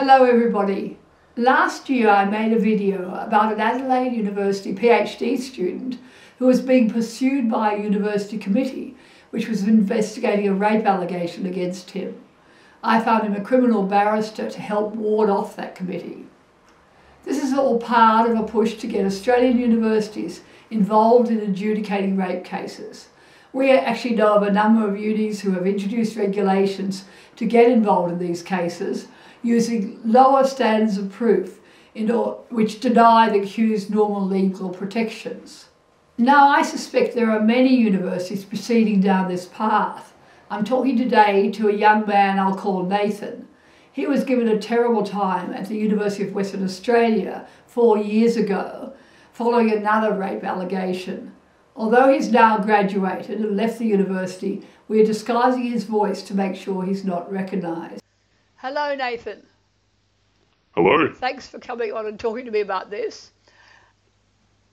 Hello everybody. Last year I made a video about an Adelaide University PhD student who was being pursued by a university committee which was investigating a rape allegation against him. I found him a criminal barrister to help ward off that committee. This is all part of a push to get Australian universities involved in adjudicating rape cases. We actually know of a number of unis who have introduced regulations to get involved in these cases using lower standards of proof which deny the accused normal legal protections. Now, I suspect there are many universities proceeding down this path. I'm talking today to a young man I'll call Nathan. He was given a terrible time at the University of Western Australia 4 years ago following another rape allegation. Although he's now graduated and left the university, we are disguising his voice to make sure he's not recognised. Hello, Nathan. Hello. Thanks for coming on and talking to me about this.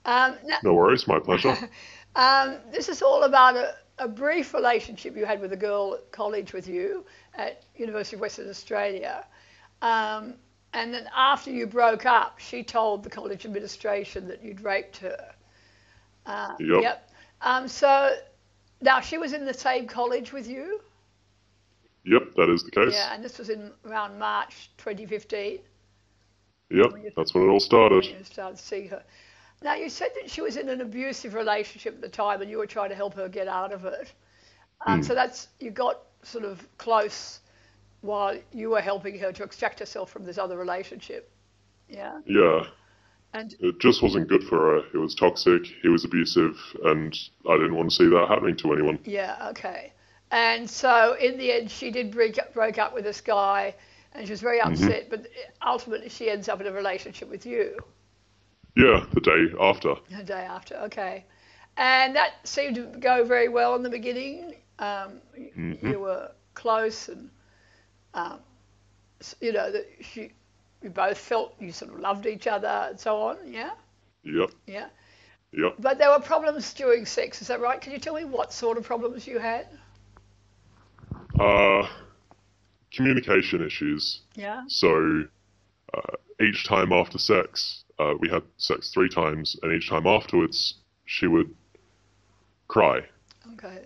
No worries, my pleasure. This is all about a brief relationship you had with a girl at college with you at University of Western Australia. And then after you broke up, she told the college administration that you'd raped her. Yep. So now she was in the same college with you? Yep, that is the case. Yeah, and this was in around March 2015? Yep, that's when it all started. When you started to see her. Now, you said that she was in an abusive relationship at the time and you were trying to help her get out of it. So you got sort of close while you were helping her to extract herself from this other relationship. Yeah? Yeah. And it just wasn't good for her. It was toxic, he was abusive, and I didn't want to see that happening to anyone. Yeah, okay. And so in the end, she did break up with this guy and she was very upset, but ultimately she ends up in a relationship with you. Yeah, the day after. The day after, okay. And that seemed to go very well in the beginning. You were close and, you know, you both felt you sort of loved each other and so on, yeah? Yep. Yeah. Yep. But there were problems during sex, is that right? Can you tell me what sort of problems you had? Communication issues. Yeah. So each time after sex, we had sex 3 times, and each time afterwards, she would cry. Okay.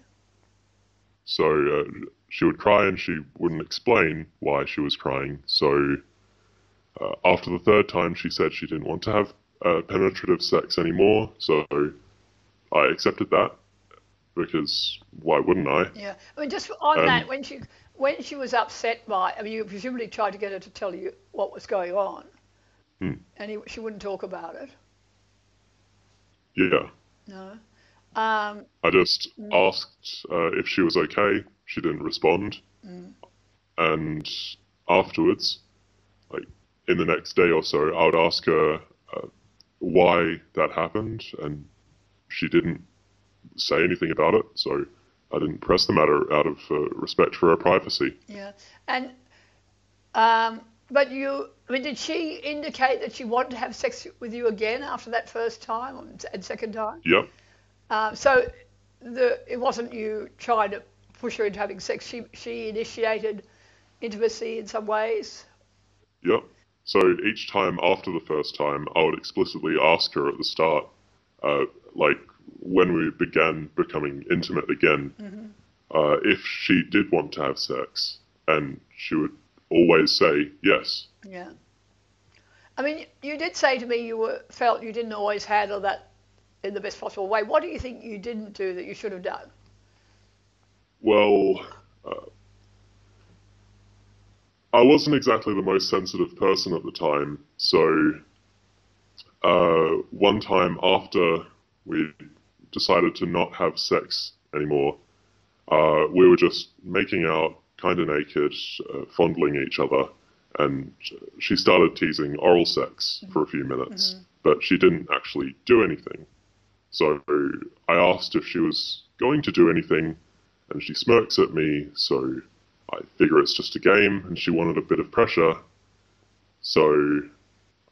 So she would cry and she wouldn't explain why she was crying. So after the 3rd time, she said she didn't want to have penetrative sex anymore. So I accepted that because why wouldn't I? Yeah. I mean, just on that, when she was upset by, I mean, you presumably tried to get her to tell you what was going on, and she wouldn't talk about it. Yeah. No. I just asked if she was okay. She didn't respond. And afterwards, like in the next day or so, I would ask her why that happened, and she didn't say anything about it. So I didn't press the matter out of respect for her privacy. Yeah. And but I mean, did she indicate that she wanted to have sex with you again after that first time and second time? Yep. So it wasn't you trying to push her into having sex. She initiated intimacy in some ways. Yep. So each time after the first time, I would explicitly ask her at the start, like when we began becoming intimate again, if she did want to have sex, and she would always say yes. Yeah. I mean, you did say to me you felt you didn't always handle that in the best possible way. What do you think you didn't do that you should have done? Well, I wasn't exactly the most sensitive person at the time, so one time after we decided to not have sex anymore, we were just making out kind of naked, fondling each other, and she started teasing oral sex for a few minutes, but she didn't actually do anything. So I asked if she was going to do anything, and she smirks at me, so I figure it's just a game, and she wanted a bit of pressure. So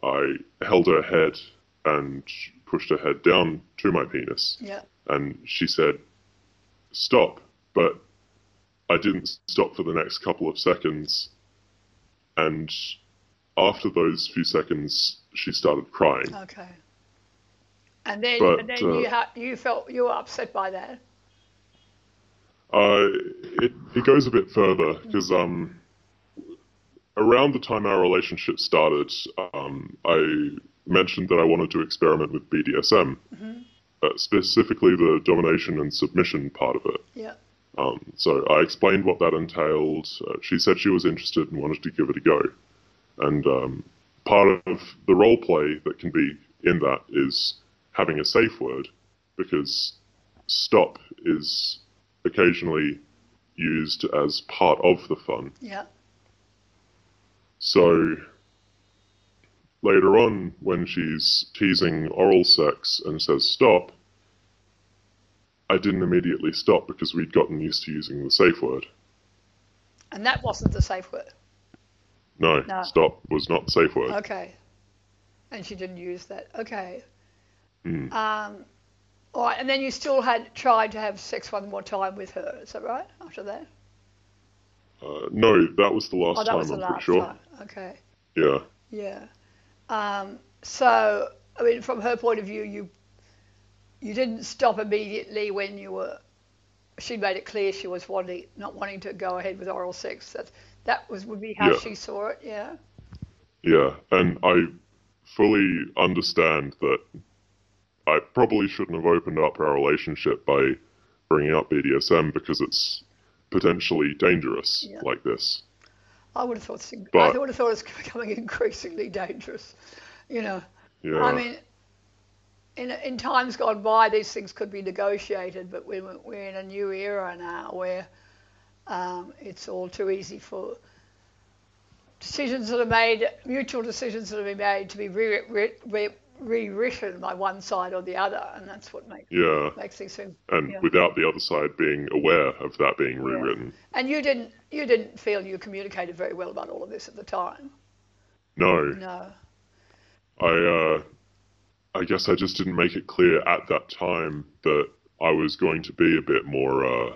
I held her head and pushed her head down to my penis. Yeah. And she said, "Stop." But I didn't stop for the next couple of seconds, and after those few seconds, she started crying. Okay. And then, But you felt you were upset by that. it goes a bit further because around the time our relationship started, I mentioned that I wanted to experiment with BDSM, specifically the domination and submission part of it. Yeah. So I explained what that entailed. She said she was interested and wanted to give it a go. And part of the role play that can be in that is having a safe word, because stop is occasionally used as part of the fun. Yeah. So later on, when she's teasing oral sex and says stop, I didn't immediately stop because we'd gotten used to using the safe word. And that wasn't the safe word? No, stop was not the safe word. Okay. And she didn't use that. Okay. All right, and then you still had tried to have sex one more time with her, is that right, after that? No, that was the last that time, was the I'm last pretty sure. time. Okay. Yeah. Yeah. So, I mean, from her point of view, you didn't stop immediately when she made it clear she was not wanting to go ahead with oral sex. That would be how she saw it, yeah? Yeah, and I fully understand that I probably shouldn't have opened up our relationship by bringing up BDSM because it's potentially dangerous like this. I would have thought it was becoming increasingly dangerous, you know. Yeah. I mean, in times gone by, these things could be negotiated, but we're in a new era now where it's all too easy for mutual decisions that are made to be rewritten by one side or the other, and that's what makes things seem. And without the other side being aware of that being rewritten. And you didn't feel you communicated very well about all of this at the time. No. I guess I just didn't make it clear at that time that I was going to be a bit more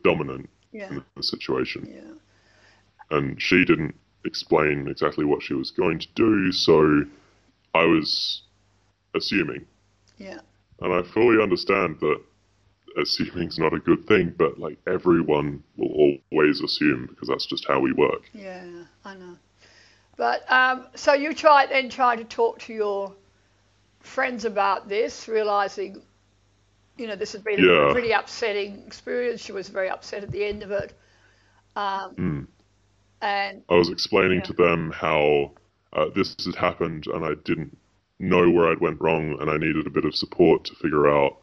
dominant in the situation. Yeah. And she didn't explain exactly what she was going to do, so I was assuming. Yeah. And I fully understand that assuming's not a good thing, but like everyone will always assume because that's just how we work. Yeah, I know. But so you tried to talk to your friends about this, realizing, this had been a pretty upsetting experience. She was very upset at the end of it. And I was explaining to them how this had happened and I didn't know where I'd went wrong and I needed a bit of support to figure out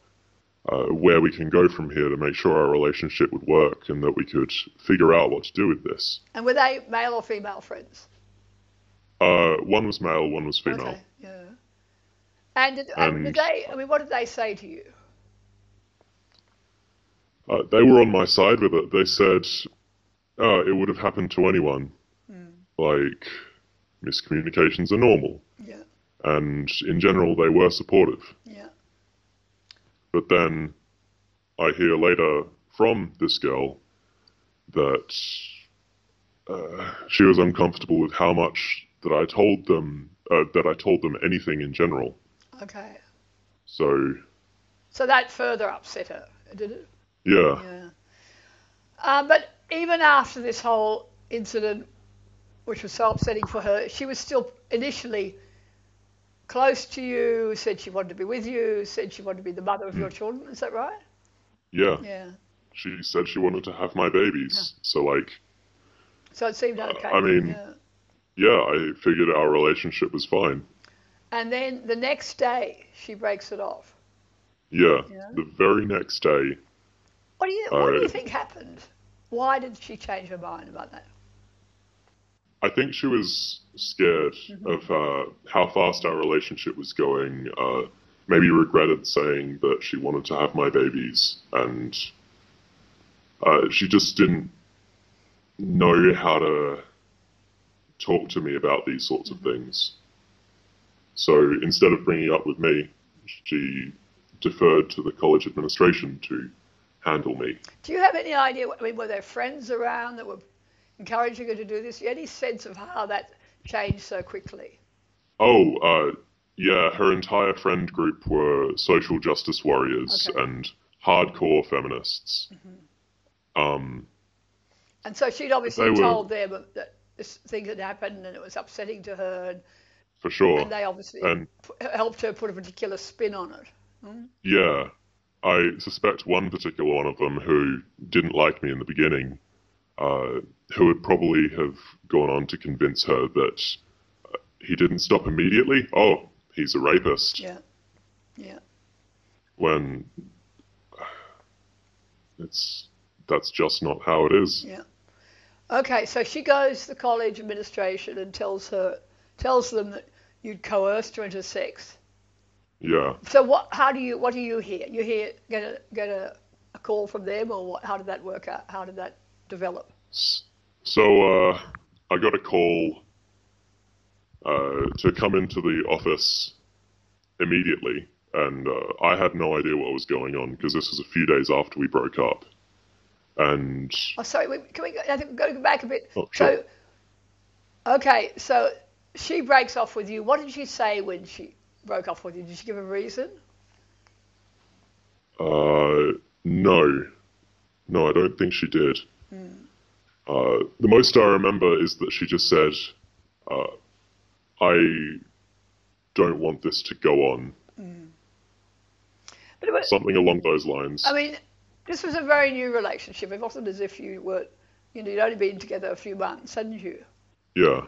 where we can go from here to make sure our relationship would work and that we could figure out what to do with this. And were they male or female friends? One was male, one was female. Okay, yeah. And what did they say to you? They were on my side with it. They said, it would have happened to anyone. Like, miscommunications are normal. Yeah. And in general, they were supportive. Yeah. But then I hear later from this girl that she was uncomfortable with how much that I told them anything in general. Okay. So that further upset her, did it? Yeah. Yeah. But even after this whole incident, which was so upsetting for her, she was still initially close to you, said she wanted to be with you, said she wanted to be the mother of your children. Is that right? Yeah. Yeah. She said she wanted to have my babies. Yeah. So it seemed okay. I mean, I figured our relationship was fine. And then the next day, she breaks it off. Yeah. The very next day. What do you think happened? Why did she change her mind about that? I think she was scared of how fast our relationship was going, maybe regretted saying that she wanted to have my babies, and she just didn't know how to talk to me about these sorts of things. So instead of bringing it up with me, she deferred to the college administration to handle me. Do you have any idea, were there friends around that were encouraging her to do this? Any sense of how that changed so quickly? Oh, yeah, her entire friend group were social justice warriors Okay. and hardcore feminists. And so she'd obviously They were, told them that this thing had happened and it was upsetting to her, for sure. and they obviously And helped her put a particular spin on it. yeah, I suspect one particular one of them who didn't like me in the beginning, who would probably have gone on to convince her that he didn't stop immediately. Oh, he's a rapist. Yeah, yeah. When that's just not how it is. Yeah. Okay, so she goes to the college administration and tells them that you'd coerced her into sex. Yeah. So what do you hear? You get a call from them, or what? How did that work out? How did that develop? So I got a call to come into the office immediately, and I had no idea what was going on because this was a few days after we broke up. And Oh, sorry. I think we've got to go back a bit. oh, sure. So, okay. So she breaks off with you. What did she say when she broke off with you? Did she give a reason? No, I don't think she did. The most I remember is that she just said, I don't want this to go on. But Something along those lines. I mean, this was a very new relationship. It wasn't as if you'd only been together a few months, hadn't you? Yeah.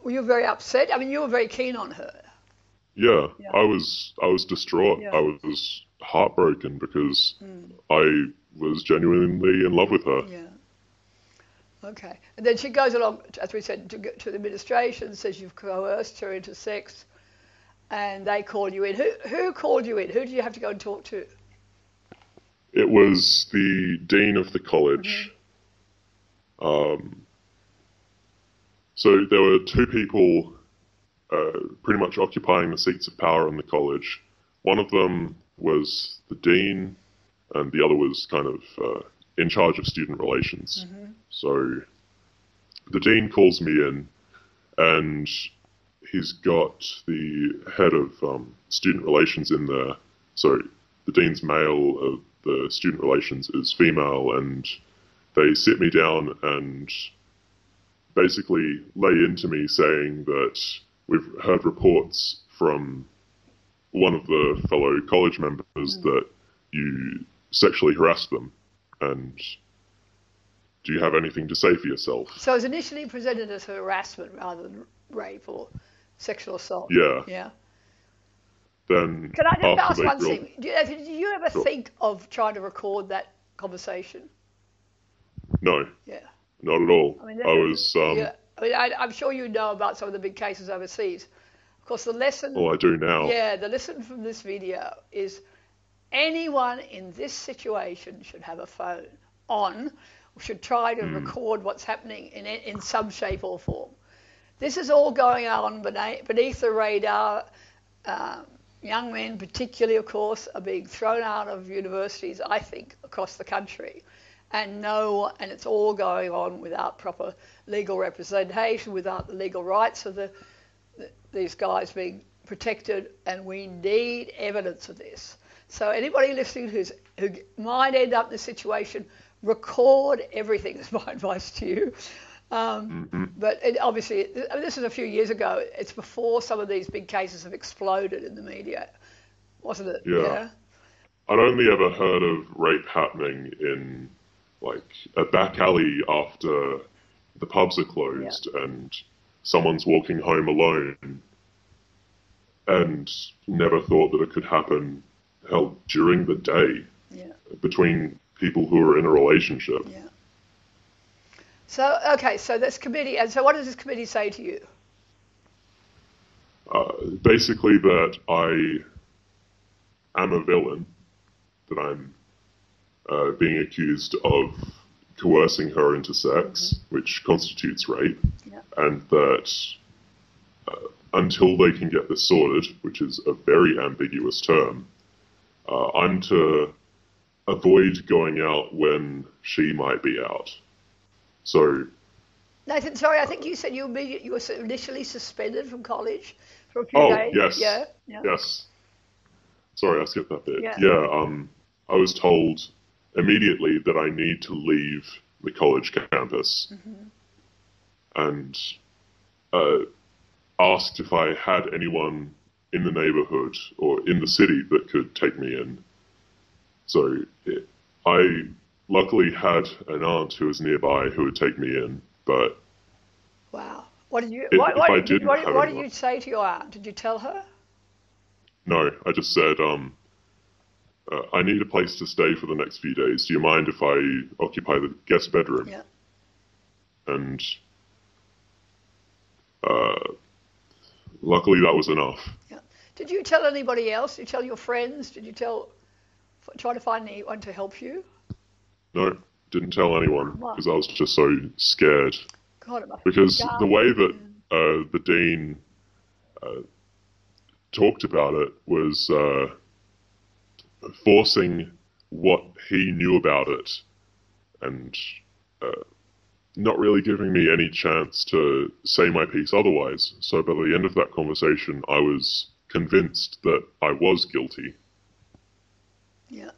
Were you very upset? I mean, you were very keen on her. Yeah. I was distraught. Yeah. I was heartbroken because I was genuinely in love with her. Yeah. Okay. And then she goes along, as we said, to the administration, says you've coerced her into sex, and they call you in. Who called you in? Who did you have to go and talk to? It was the dean of the college. So there were two people pretty much occupying the seats of power in the college. One of them was the dean, and the other was kind of in charge of student relations. So the dean calls me in, and he's got the head of student relations in there. So the dean's male, the student relations is female, and they sit me down and basically lay into me saying that we've heard reports from one of the fellow college members that you sexually harassed them, and do you have anything to say for yourself? So it was initially presented as harassment rather than rape or sexual assault. Yeah. Yeah. Then Can I just ask they one grilled- thing? Did you ever Sure. think of trying to record that conversation? No, Yeah. not at all. I mean, I was, yeah. I mean, I'm sure you know about some of the big cases overseas. Of course, the lesson. well, I do now. Yeah, the lesson from this video is anyone in this situation should have a phone on, should try to record what's happening in some shape or form. This is all going on beneath the radar. Young men, particularly, of course, are being thrown out of universities, I think, across the country. And it's all going on without proper legal representation, without the legal rights of these guys being protected, and we need evidence of this. So anybody listening who might end up in this situation, record everything, is my advice to you. But obviously, this is a few years ago. It's before some of these big cases have exploded in the media, wasn't it? Yeah. I'd only ever heard of rape happening in like a back alley after the pubs are closed and someone's walking home alone, and never thought that it could happen during the day between people who are in a relationship. Yeah. So, okay, so this committee, and so what does this committee say to you? Basically that I am a villain, that I'm being accused of coercing her into sex, which constitutes rape, and that until they can get this sorted, which is a very ambiguous term, I'm to avoid going out when she might be out. So Nathan, sorry, I think you said you were initially suspended from college for a few Oh, days. yes. Yeah, yeah, Yes. Sorry, I skipped that bit. yeah, Yeah, I was told immediately that I need to leave the college campus and uh, asked if I had anyone in the neighborhood or in the city that could take me in. So I luckily had an aunt who was nearby who would take me in, but Wow. What did you if I didn't have what did anyone, you say to your aunt? Did you tell her? no, I just said, I need a place to stay for the next few days. Do you mind if I occupy the guest bedroom? Yeah. And uh, luckily that was enough. Yeah. Did you tell anybody else? Did you tell your friends? Did you try to find anyone to help you? No, didn't tell anyone Wow. because I was just so scared. God, it must be Because the dark. way that the dean talked about it was forcing what he knew about it and not really giving me any chance to say my piece otherwise. So by the end of that conversation, I was convinced that I was guilty. Yeah.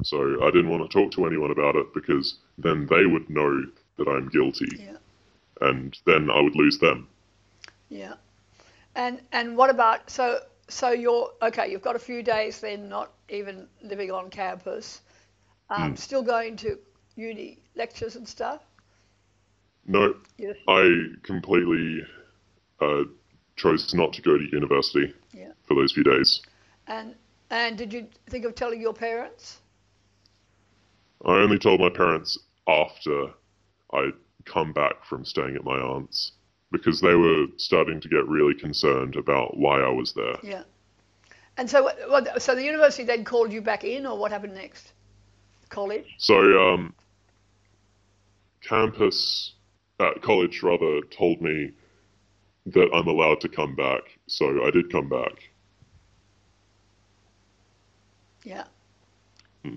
So I didn't want to talk to anyone about it because then they would know that I'm guilty, Yeah. and then I would lose them. Yeah. And what about so you're okay, you've got a few days then not even living on campus, still going to uni lectures and stuff? No, Yes. I completely uh, chose not to go to university Yeah. for those few days. And and did you think of telling your parents? I only told my parents after I'd come back from staying at my aunt's because they were starting to get really concerned about why I was there. Yeah. And so so the university then called you back in, or what happened next? College? So college rather, told me that I'm allowed to come back. So I did come back. Yeah.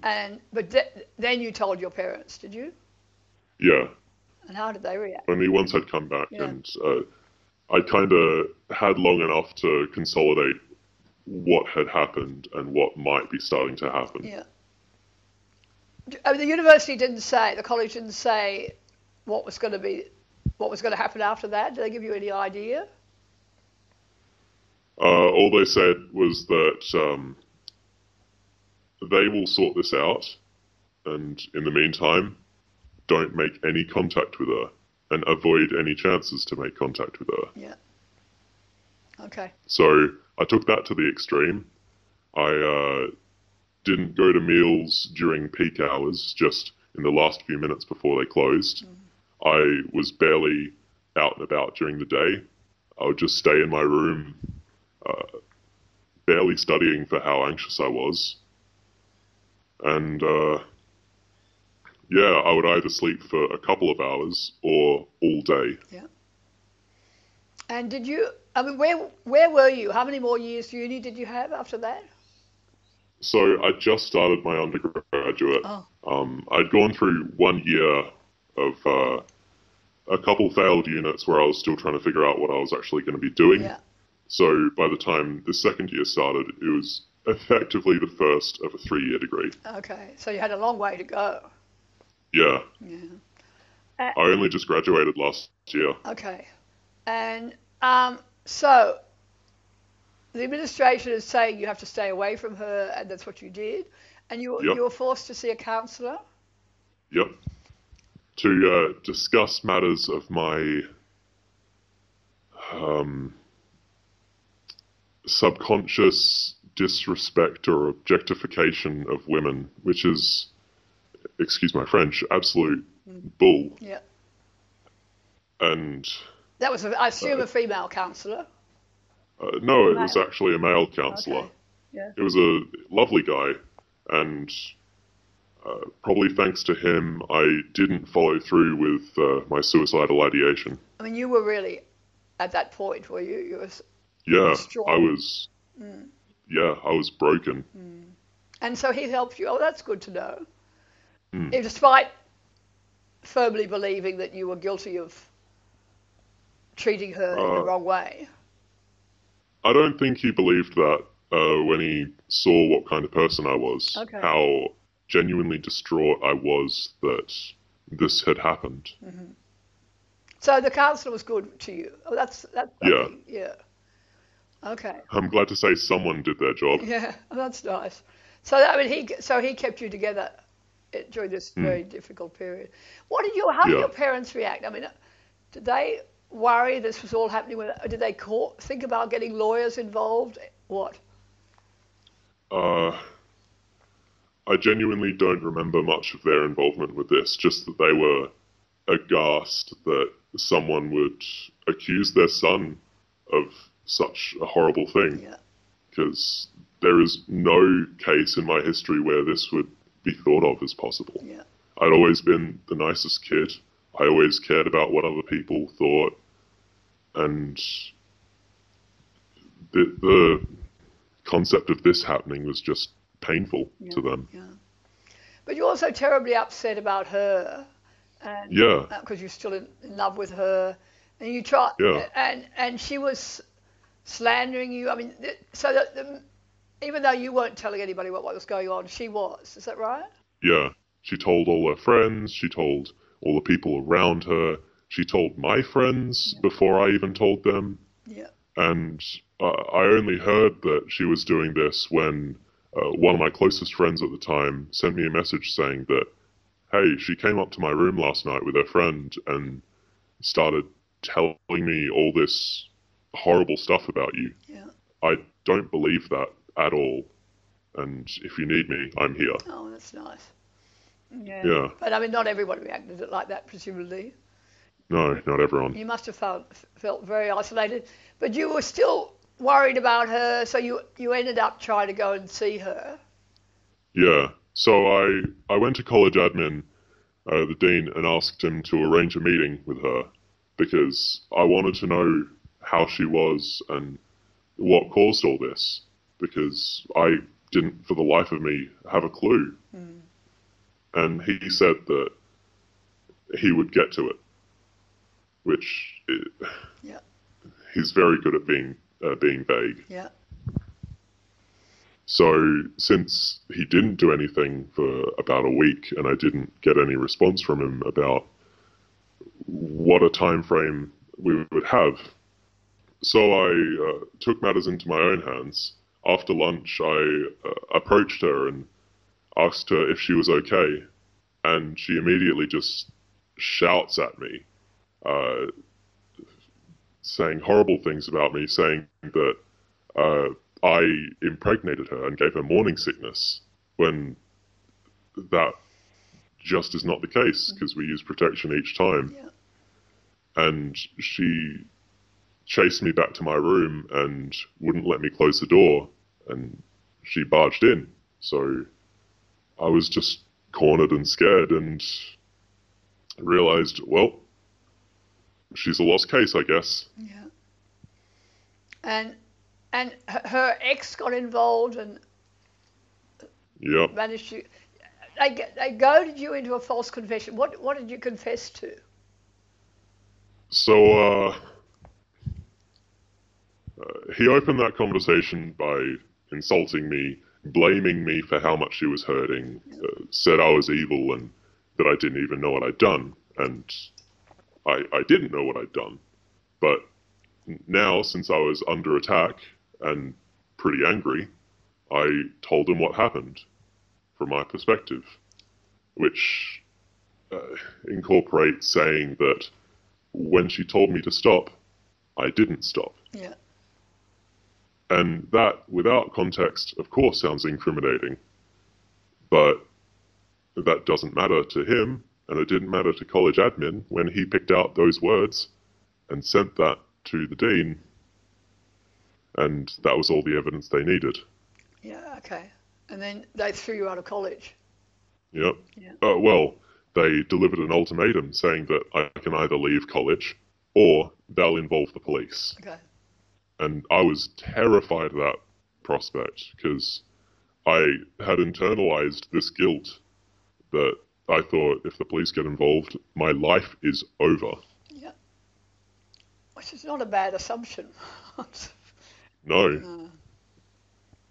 And but then you told your parents, did you? Yeah, And how did they react? only once I'd come back, Yeah. and I kind of had long enough to consolidate what had happened and what might be starting to happen. Yeah. I mean, the university didn't say, the college didn't say what was going to happen after that. Did they give you any idea? All they said was that they will sort this out, and in the meantime, don't make any contact with her and avoid any chances to make contact with her. Yeah. Okay. So I took that to the extreme. I didn't go to meals during peak hours, just in the last few minutes before they closed. I was barely out and about during the day. I would just stay in my room, barely studying for how anxious I was. And yeah, I would either sleep for a couple of hours or all day. Yeah. And did you? I mean, where were you? How many more years uni did you have after that? So I just started my undergraduate. Oh. I'd gone through 1 year of a couple failed units where I was still trying to figure out what I was actually going to be doing. Yeah. So by the time the second year started, it was effectively the first of a 3-year degree. Okay. So you had a long way to go. Yeah. Yeah. I only just graduated last year. Okay. And so the administration is saying you have to stay away from her, and that's what you did. And you Yep. you were forced to see a counsellor. Yep. To discuss matters of my subconscious disrespect or objectification of women, which is, excuse my French, absolute bull. Yeah. And That was, I assume, a female counsellor. no, it was actually a male counsellor. Okay. Yeah. It was a lovely guy, and probably thanks to him, I didn't follow through with my suicidal ideation. I mean, you were really at that point, were you? You were Yeah, strong. I was. Yeah, I was broken. And so he helped you. Oh, that's good to know. Despite firmly believing that you were guilty of treating her in the wrong way. I don't think he believed that when he saw what kind of person I was, Okay. how genuinely distraught I was that this had happened. Mm-hmm. So the counsellor was good to you. Oh, that's lovely. Yeah. Okay. I'm glad to say someone did their job. Yeah, that's nice. So I mean, he kept you together during this very difficult period. How did your parents react? I mean, did they worry this was all happening? Did they think about getting lawyers involved? What? I genuinely don't remember much of their involvement with this, just that they were aghast that someone would accuse their son of such a horrible thing. Yeah. Because there is no case in my history where this would be thought of as possible. Yeah. I'd always been the nicest kid. I always cared about what other people thought. And the concept of this happening was just painful to them. Yeah. But you're also terribly upset about her. And, because you're still in love with her. And you try. Yeah. And she was slandering you. I mean, so that even though you weren't telling anybody what was going on, she was. Is that right? Yeah. She told all her friends. She told all the people around her. She told my friends before I even told them. Yeah. And I only heard that she was doing this when one of my closest friends at the time sent me a message saying that, hey, she came up to my room last night with her friend and started telling me all this horrible stuff about you. Yeah. I don't believe that at all. And if you need me, I'm here. Oh, that's nice. Yeah. But I mean, not everyone reacted like that, presumably. No, not everyone. You must have felt very isolated. But you were still worried about her, so you ended up trying to go and see her. Yeah. So I went to college admin, the dean, and asked him to arrange a meeting with her because I wanted to know how she was and what caused all this, because I didn't, for the life of me, have a clue. And he said that he would get to it, which he's very good at being vague. Yeah. So since he didn't do anything for about a week and I didn't get any response from him about what a time frame we would have, so I took matters into my own hands. After lunch, I approached her and asked her if she was okay, and she immediately just shouts at me, saying horrible things about me, saying that I impregnated her and gave her morning sickness, when that just is not the case, because we use protection each time. Yeah. And she chased me back to my room and wouldn't let me close the door, and she barged in. So I was just cornered and scared and realized, well, she's a lost case, I guess. Yeah. And her ex got involved and managed to. They goaded you into a false confession. What did you confess to? So he opened that conversation by insulting me, blaming me for how much she was hurting, said I was evil and that I didn't even know what I'd done. And I didn't know what I'd done. But now, since I was under attack and pretty angry, I told him what happened from my perspective, which incorporates saying that when she told me to stop, I didn't stop. Yeah. And that, without context, of course sounds incriminating, but that doesn't matter to him, and it didn't matter to college admin when he picked out those words and sent that to the dean, and that was all the evidence they needed. Yeah, okay. And then they threw you out of college. Yep. Yeah. Well, they delivered an ultimatum saying that I can either leave college or they'll involve the police. Okay. And I was terrified of that prospect because I had internalized this guilt that I thought if the police get involved, my life is over. Yeah. which is not a bad assumption. No. No.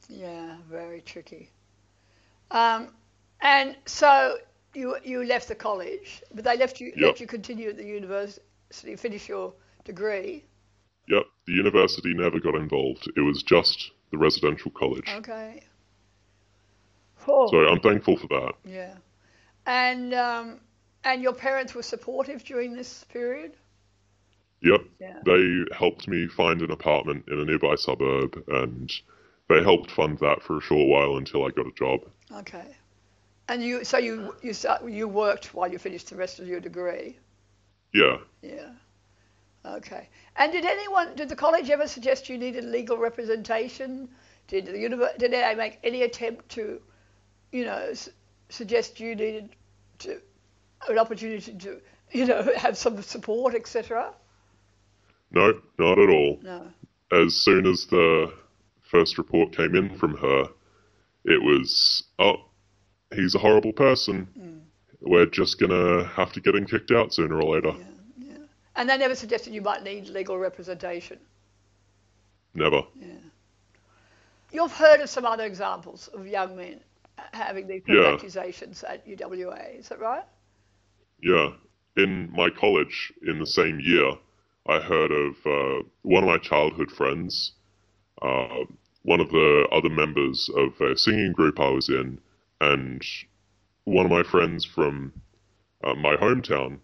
Yeah, very tricky. Um, and so you left the college, but they Yep. let you continue at the university, finish your degree. Yep. The university never got involved. It was just the residential college. Okay. Oh, So I'm thankful for that. yeah. And your parents were supportive during this period? Yep. Yeah. They helped me find an apartment in a nearby suburb, and they helped fund that for a short while until I got a job. Okay. And you worked while you finished the rest of your degree? Yeah. Yeah. Okay. And did the college ever suggest you needed legal representation? Did they make any attempt to, suggest you needed an opportunity to, have some support, etc.? No, not at all. No. As soon as the first report came in from her, it was, oh, he's a horrible person. We're just going to have to get him kicked out sooner or later. Yeah, yeah. And they never suggested you might need legal representation? Never. Yeah. You've heard of some other examples of young men having these sort of Yeah. accusations at UWA, is that right? Yeah. In my college, in the same year, I heard of one of my childhood friends, one of the other members of a singing group I was in, and one of my friends from my hometown,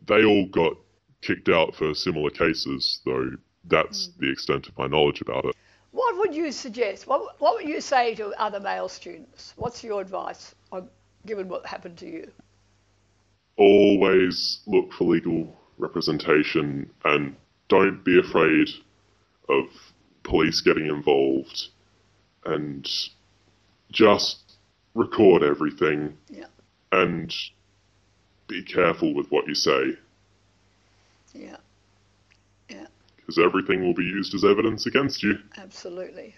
they all got kicked out for similar cases, though that's the extent of my knowledge about it. What would you suggest? What would you say to other male students? What's your advice given what happened to you? Always look for legal representation and don't be afraid of police getting involved, and just record everything. Yeah. And be careful with what you say. Yeah. Yeah. Because everything will be used as evidence against you. Absolutely.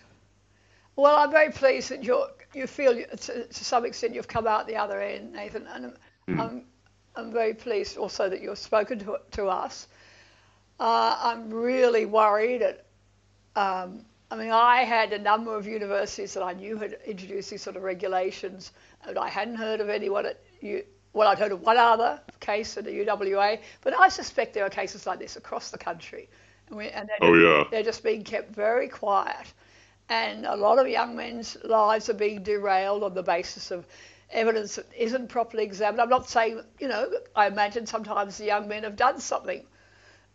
Well, I'm very pleased that you feel to some extent you've come out the other end, Nathan, and I'm very pleased also that you've spoken to us. I'm really worried. I had a number of universities that I knew had introduced these sort of regulations, and I hadn't heard of anyone I'd heard of one other case at the UWA, but I suspect there are cases like this across the country. They're just being kept very quiet. And a lot of young men's lives are being derailed on the basis of evidence that isn't properly examined. I'm not saying, I imagine sometimes the young men have done something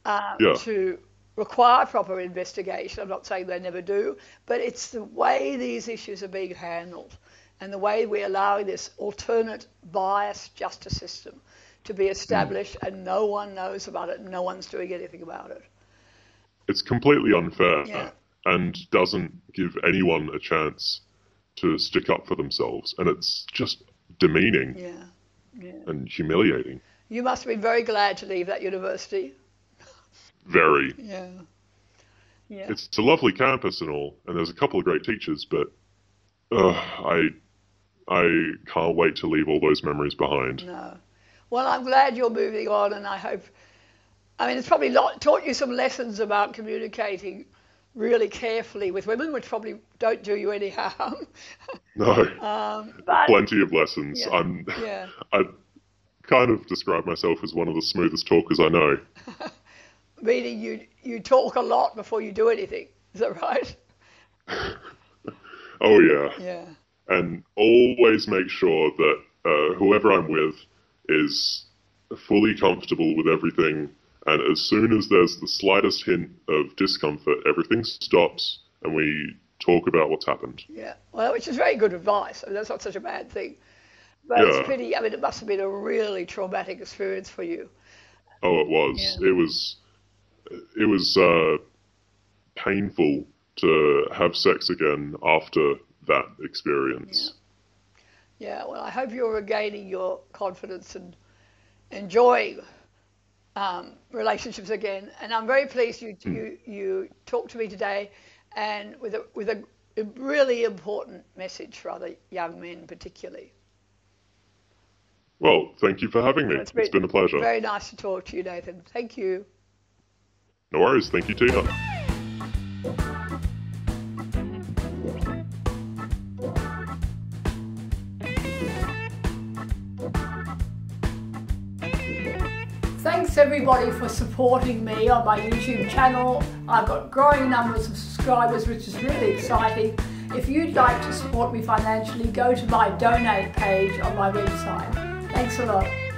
to require proper investigation. I'm not saying they never do, but it's the way these issues are being handled and the way we're allowing this alternate biased justice system to be established and no one knows about it and no one's doing anything about it. It's completely unfair and doesn't give anyone a chance to stick up for themselves, and it's just demeaning and humiliating. You must have been very glad to leave that university. Very. Yeah. It's a lovely campus and all, and there's a couple of great teachers, but I can't wait to leave all those memories behind. No. Well, I'm glad you're moving on, and I hope, it's probably taught you some lessons about communicating really carefully with women, which probably don't do you any harm. No. But plenty of lessons. Yeah. I kind of describe myself as one of the smoothest talkers I know. Meaning you talk a lot before you do anything. Is that right? Oh, yeah. Yeah. And always make sure that whoever I'm with is fully comfortable with everything. And as soon as there's the slightest hint of discomfort, everything stops and we talk about what's happened. Yeah. Well, which is very good advice. That's not such a bad thing. But it's pretty, it must have been a really traumatic experience for you. Oh, it was. Yeah. It was painful to have sex again after that experience. Yeah, well, I hope you're regaining your confidence and enjoying relationships again. And I'm very pleased you talked to me today, and with a really important message for other young men particularly. Well, thank you for having me. It's been a pleasure. Very nice to talk to you, Nathan. Thank you. No worries. Thank you, Tina. Thanks everybody for supporting me on my YouTube channel. I've got growing numbers of subscribers, which is really exciting. If you'd like to support me financially, go to my donate page on my website. Thanks a lot.